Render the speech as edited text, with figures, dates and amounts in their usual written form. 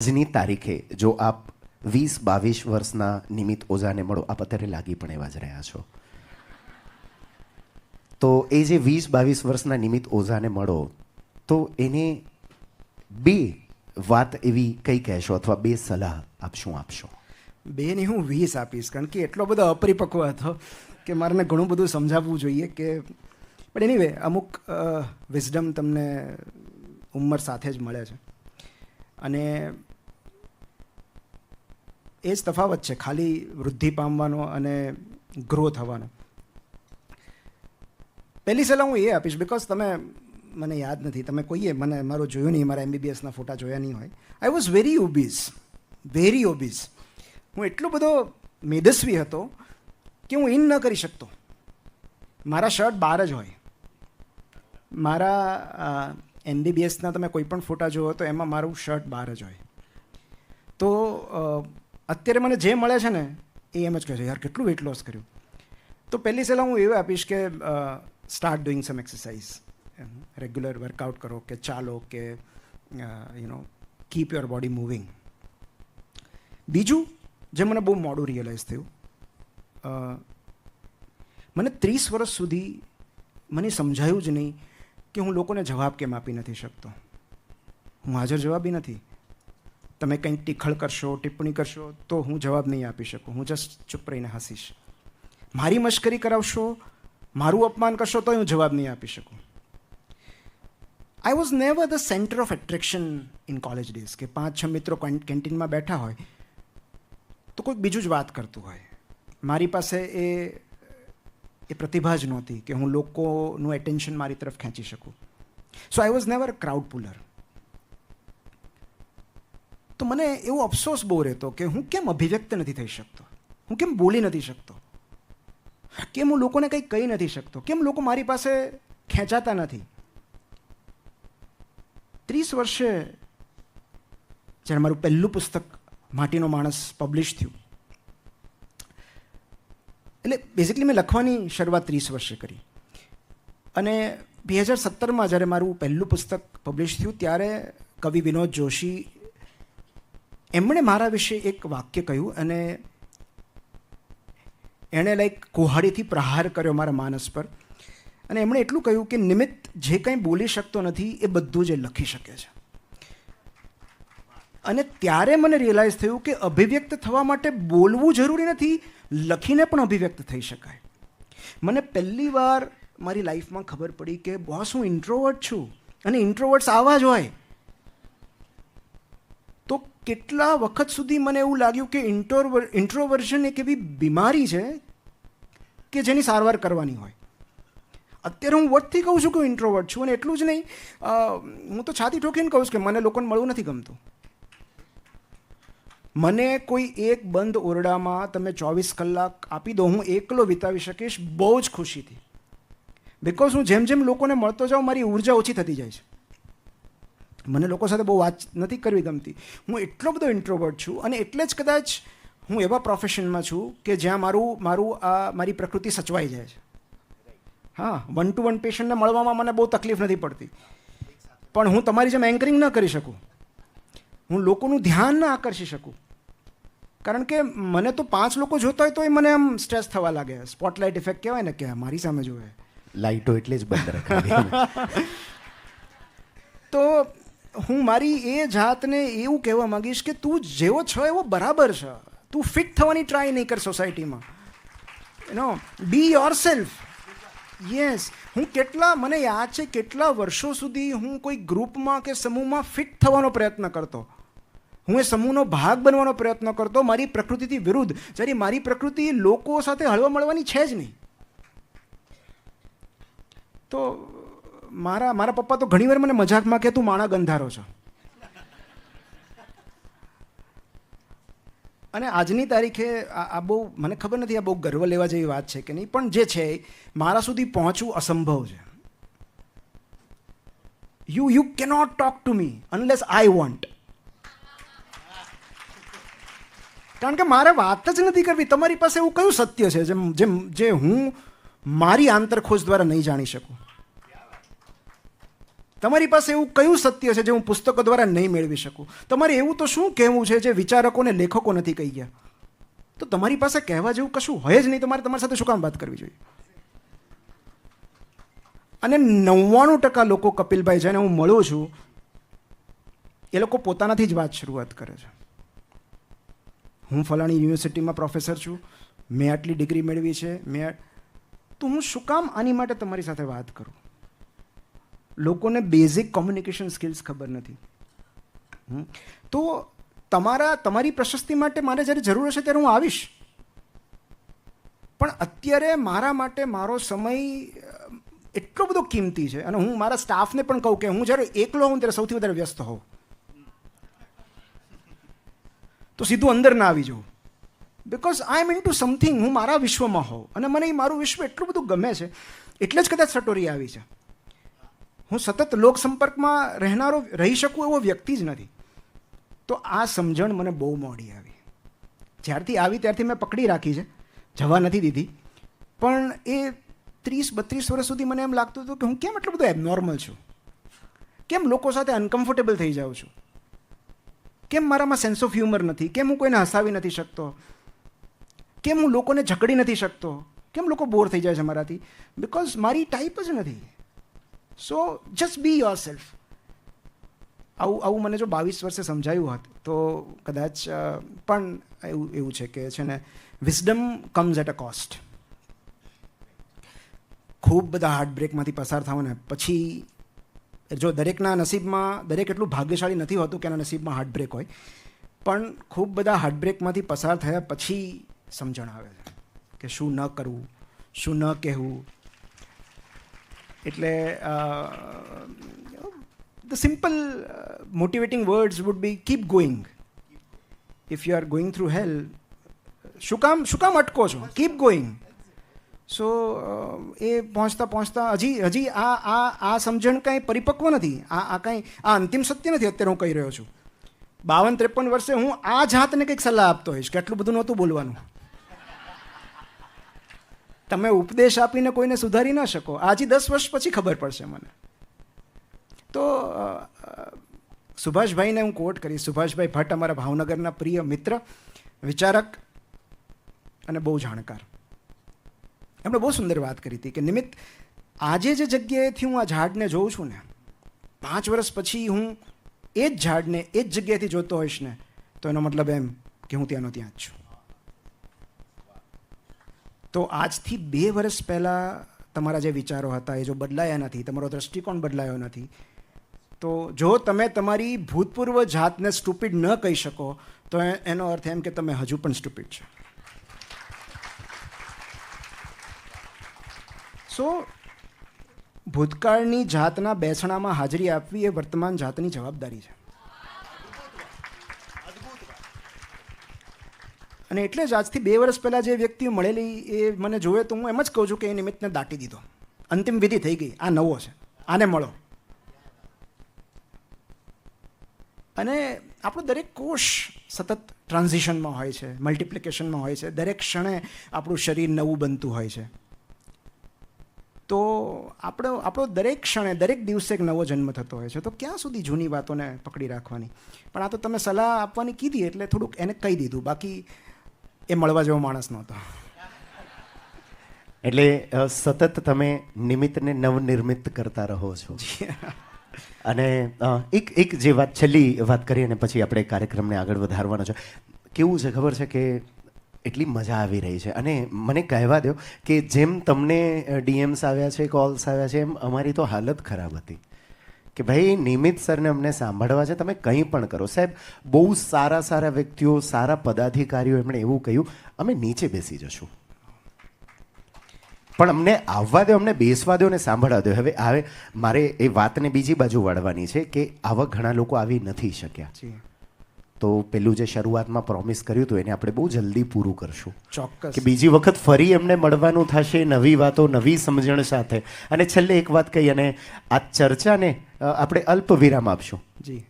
આજની તારીખે જો આપ 20-22 વર્ષના નિમિત્ત ઓઝાને મળો, આપ અત્યારે લાગી પણ એવા જ રહ્યા છો. તો એ જે 20-22 વર્ષના નિમિત્ત ઓઝાને મળો તો એને બે વાત એવી કઈ કહેશો અથવા બે સલાહ આપ શું આપશો? બે નહીં, હું 20 આપીશ, કારણ કે એટલો બધો અપરિપક્વ હતો કે મારે ઘણું બધું સમજાવવું જોઈએ કે બટ એનીવે અમુક વિઝડમ તમને ઉંમર સાથે જ મળે છે અને એ જ તફાવત છે ખાલી વૃદ્ધિ પામવાનો અને ગ્રો થવાનો. પહેલી સલાહ હું એ આપીશ, બિકોઝ તમે મને યાદ નથી, તમે કોઈએ મને મારો જોયું નહીં, મારા MBBSના ફોટા જોયા નહીં હોય. I was very obese. હું એટલો બધો મેદસ્વી હતો કે હું ઇન ન કરી શકતો. મારા શર્ટ બહાર જ હોય. મારા MBBSના તમે કોઈ પણ ફોટા જુઓ તો એમાં મારું શર્ટ બહાર જ હોય. તો અત્યારે મને જે મળે છે ને એ એમ જ કહે છે, યાર કેટલું વેઇટ લોસ કર્યું. તો પહેલી સલાહ હું એવું આપીશ કે સ્ટાર્ટ ડુઈંગ સમ એક્સરસાઇઝ, રેગ્યુલર વર્કઆઉટ કરો, કે ચાલો, કે કીપ યોર બોડી મૂવિંગ. બીજું જે મને બહુ મોડું રિયલાઇઝ થયું, મને 30 વર્ષ સુધી મને સમજાયું જ નહીં કે હું લોકોને જવાબ કેમ આપી નથી શકતો. હું હાજર જવાબી નથી. તમે કંઈક ટીખળ કરશો, ટિપ્પણી કરશો તો હું જવાબ નહીં આપી શકું. હું જસ્ટ ચૂપ રહીને હસીશ. મારી મશ્કરી કરાવશો, મારું અપમાન કરશો તો હું જવાબ નહીં આપી શકું. આઈ was never the centre of attraction in college days, કે 5-6 મિત્રો કેન્ટીનમાં બેઠા હોય તો કોઈક બીજું જ વાત કરતું હોય. મારી પાસે એ પ્રતિભા જ નહોતી કે હું લોકોનું એટેન્શન મારી તરફ ખેંચી શકું. So I was never crowd puller. તો મને એવો અફસોસ બહુ રહેતો કે હું કેમ અભિવ્યક્ત નથી થઈ શકતો, હું કેમ બોલી નથી શકતો, કેમ હું લોકોને કંઈ કહી નથી શકતો, કેમ લોકો મારી પાસે ખેંચાતા નથી. 30 વર્ષે જ્યારે મારું પહેલું પુસ્તક માટીનો માણસ પબ્લિશ થયું, એટલે બેઝિકલી મેં લખવાની શરૂઆત 30 વર્ષે કરી અને 2017માં જ્યારે મારું પહેલું પુસ્તક પબ્લિશ થયું ત્યારે કવિ વિનોદ જોશી એમણે મારા વિશે એક વાક્ય કહ્યું અને એણે કુહાડીથી પ્રહાર કર્યો મારા માનસ પર. અને એમણે એટલું કહ્યું કે નિમિત્ત જે કંઈ બોલી શકતો નથી એ બધું જ લખી શકે છે. અને ત્યારે મને રિયલાઇઝ થયું કે અભિવ્યક્ત થવા માટે બોલવું જરૂરી નથી, લખીને પણ અભિવ્યક્ત થઈ શકાય. મને પહેલી વાર મારી લાઈફમાં ખબર પડી કે બોસ હું ઇન્ટ્રોવર્ટ છું અને ઇન્ટ્રોવર્ટ્સ આવા જ હોય. તો કેટલા વખત સુધી મને એવું લાગ્યું કે ઇન્ટ્રોવર્ઝન એક એવી બીમારી છે કે જેની સારવાર કરવાની હોય. અત્યારે હું વટથી કહું છું કે હું ઇન્ટ્રોવર્ટ છું. અને એટલું જ નહીં, હું તો છાતી ઠોકીને કહું છું કે મને લોકોને મળવું નથી ગમતું. મને કોઈ એક બંધ ઓરડામાં તમે 24 કલાક આપી દો, હું એકલો વિતાવી શકીશ બહુ જ ખુશીથી. બિકોઝ હું જેમ જેમ લોકોને મળતો જાઉં મારી ઉર્જા ઓછી થતી જાય છે. મને લોકો સાથે બહુ વાત નથી કરવી ગમતી. હું એટલો બધો ઇન્ટ્રોવર્ટ છું અને એટલે જ કદાચ હું એવા પ્રોફેશનમાં છું કે જ્યાં મારી પ્રકૃતિ સચવાઈ જાય છે. હા, 1-to-1 પેશન્ટને મળવામાં મને બહુ તકલીફ નથી પડતી, પણ હું તમારી જેમ એન્કરિંગ ન કરી શકું. હું લોકોનું ધ્યાન ના આકર્ષી શકું, કારણ કે મને તો 5 લોકો જોતા હોય તો એ મને આમ સ્ટ્રેસ થવા લાગે. સ્પોટલાઇટ ઇફેક્ટ કહેવાય ને, કે મારી સામે જોવે. લાઇટો એટલે જ બંધ રખાવી. તો હું મારી એ જાતને એવું કહેવા માંગીશ કે તું જેવો છો એવો બરાબર છે. તું ફિટ થવાની ટ્રાય નહીં કર સોસાયટીમાં. બી યોર સેલ્ફ. યસ. મને યાદ છે કેટલા વર્ષો સુધી હું કોઈ ગ્રુપમાં કે સમૂહમાં ફિટ થવાનો પ્રયત્ન કરતો. હું એ સમૂહનો ભાગ બનવાનો પ્રયત્ન કરતો, મારી પ્રકૃતિથી વિરુદ્ધ. જ્યારે મારી પ્રકૃતિ લોકો સાથે હળવા મળવાની છે જ નહીં. તો મારા પપ્પા તો ઘણીવાર મને મજાકમાં કે તું માણા ગંધારો છો. અને આજની તારીખે આ બહુ, મને ખબર નથી આ બહુ ગર્વ લેવા જેવી વાત છે કે નહીં, પણ જે છે મારા સુધી પહોંચવું અસંભવ છે. You cannot talk to me unless I want. કારણ કે મારે વાત જ નથી કરવી. તમારી પાસે એવું કયું સત્ય છે જે હું મારી આંતરખોજ દ્વારા નહીં જાણી શકું? તમારી પાસે એવું કયું સત્ય છે જે હું પુસ્તકો દ્વારા નહીં મેળવી શકું? તમારે એવું તો શું કહેવું છે જે વિચારકોને લેખકો નથી કહી ગયા? તો તમારી પાસે કહેવા જેવું કશું હોય જ નહીં, તમારે તમારી સાથે શું કામ વાત કરવી જોઈએ? અને 99% લોકો, કપિલભાઈ, જેને હું મળું છું, એ લોકો પોતાનાથી જ વાત શરૂઆત કરે છે. હું ફલાણી યુનિવર્સિટીમાં પ્રોફેસર છું, મેં આટલી ડિગ્રી મેળવી છે, તો હું શું કામ આની માટે તમારી સાથે વાત કરું? લોકોને બેઝિક કોમ્યુનિકેશન સ્કિલ્સ ખબર નથી. તો તમારી પ્રશસ્તિ માટે મારે જ્યારે જરૂર હશે ત્યારે હું આવીશ, પણ અત્યારે મારા માટે મારો સમય એટલો બધો કિંમતી છે. અને હું મારા સ્ટાફને પણ કહું કે હું જ્યારે એકલો હોઉં ત્યારે સૌથી વધારે વ્યસ્ત હોઉં, તો સીધું અંદર ના આવી જાઉં, because I am into something. હું મારા વિશ્વમાં હોઉં અને મને એ મારું વિશ્વ એટલું બધું ગમે છે, એટલે જ કદાચ સટોરી આવી છે. હું સતત લોક સંપર્કમાં રહી શકું એવો વ્યક્તિ જ નથી. તો આ સમજણ મને બહુ મોડી આવી. જ્યારથી આવી ત્યારથી મેં પકડી રાખી છે, જવા નથી દીધી. પણ એ 30-32 વર્ષ સુધી મને એમ લાગતું હતું કે હું કેમ એટલો બધો એબનોર્મલ છું, કેમ લોકો સાથે અનકમ્ફર્ટેબલ થઈ જાઉં છું, કેમ મારામાં સેન્સ ઓફ હ્યુમર નથી, કેમ હું કોઈને હસાવી નથી શકતો, કેમ હું લોકોને ઝઘડી નથી શકતો, કેમ લોકો બોર થઈ જાય છે મારાથી? બિકોઝ મારી ટાઈપ જ નથી. સો જસ્ટ બી યોર સેલ્ફ. આવું મને જો 22 વર્ષે સમજાયું હોત તો કદાચ. પણ એવું છે કે છે ને, wisdom comes at a cost. ખૂબ બધા હાર્ટબ્રેકમાંથી પસાર થાવ ને પછી, જો દરેકના નસીબમાં, દરેક એટલું ભાગ્યશાળી નથી હોતું કે એના નસીબમાં હાર્ટબ્રેક હોય, પણ ખૂબ બધા હાર્ટબ્રેકમાંથી પસાર થયા પછી સમજણ આવે છે કે શું ન કરવું, શું ન કહેવું. એટલે the simple motivating words would be keep going. If you are going through hell, શું કામ અટકો છો? Keep going. સો એ પહોંચતા હજી આ સમજણ કાંઈ પરિપક્વ નથી. આ અંતિમ સત્ય નથી અત્યારે હું કહી રહ્યો છું. 52-53 વર્ષે હું આ જાતને કંઈક સલાહ આપતો હોઈશ કે આટલું બધું નહોતું બોલવાનું. તમે ઉપદેશ આપીને કોઈને સુધારી ન શકો. આજે 10 વર્ષ પછી ખબર પડશે મને. તો સુભાષભાઈને હું કોટ કરીશ. સુભાષભાઈ ભટ્ટ, અમારા ભાવનગરના પ્રિય મિત્ર, વિચારક અને બહુ જાણકાર. એમણે બહુ સુંદર વાત કરી હતી કે નિમિત્ત, આજે જે જગ્યાએથી હું આ ઝાડને જોઉં છું ને, 5 વર્ષ પછી હું એ જ ઝાડને એ જ જગ્યાએથી જોતો હોઈશ ને, તો એનો મતલબ એમ કે હું ત્યાંનો ત્યાં જ છું. તો આજથી 2 વર્ષ પહેલાં તમારા જે વિચારો હતા એ જો બદલાયા નથી, તમારો દૃષ્ટિકોણ બદલાયો નથી, તો જો તમે તમારી ભૂતપૂર્વ જાતને સ્ટુપિડ ન કહી શકો તો એનો અર્થ એમ કે તમે હજુ પણ સ્ટુપિડ છો. સો ભૂતકાળની જાતના બેસણામાં હાજરી આપવી એ વર્તમાન જાતની જવાબદારી છે. અને એટલે જ આજથી 2 વર્ષ પહેલાં જે વ્યક્તિઓ મળેલી એ મને જોવે તો હું એમ જ કહું છું કે એ નિમિત્તને દાટી દીધો. અંતિમ વિધિ થઈ ગઈ. આ નવો છે, આને મળો. અને આપણો દરેક કોષ સતત ટ્રાન્ઝિશનમાં હોય છે, મલ્ટિપ્લિકેશનમાં હોય છે. દરેક ક્ષણે આપણું શરીર નવું બનતું હોય છે. તો આપણો દરેક ક્ષણે, દરેક દિવસે એક નવો જન્મ થતો હોય છે. તો ક્યાં સુધી જૂની વાતોને પકડી રાખવાની? પણ આ તો તમે સલાહ આપવાની કીધી એટલે થોડુંક એને કહી દીધું. બાકી એ મળવા જેવો માણસ નહોતો. એટલે સતત તમે નિમિત્તને નવનિર્મિત કરતા રહો છો. અને એક જે વાત, છેલ્લી વાત કરી અને પછી આપણે કાર્યક્રમને આગળ વધારવાનો છે. કેવું છે ખબર છે કે એટલી મજા આવી રહી છે. અને મને કહેવા દો કે જેમ તમને ડીએમ્સ આવ્યા છે, કોલ્સ આવ્યા છે, એમ અમારી તો હાલત ખરાબ હતી કે ભાઈ નિમિત્ત સરને અમને સાંભળવા છે, તમે કંઈ પણ કરો. સાહેબ, બહુ સારા વ્યક્તિઓ, સારા પદાધિકારીઓ, એમણે એવું કહ્યું અમે નીચે બેસી જશું, પણ અમને આવવા દો, અમને બેસવા દો અને સાંભળવા દો. હવે મારે એ વાતને બીજી બાજુ વાળવાની છે કે આવા ઘણા લોકો આવી નથી શક્યા. તો પેલું જે શરૂઆતમાં પ્રોમિસ કર્યું હતું એને આપણે બહુ જલ્દી પૂરું કરશું. ચોક્કસ. કે બીજી વખત ફરી એમને મળવાનું થશે, નવી વાતો, નવી સમજણ સાથે. અને છેલ્લે એક વાત કહી અને આ ચર્ચાને આપણે અલ્પ વિરામ આપશું. જી.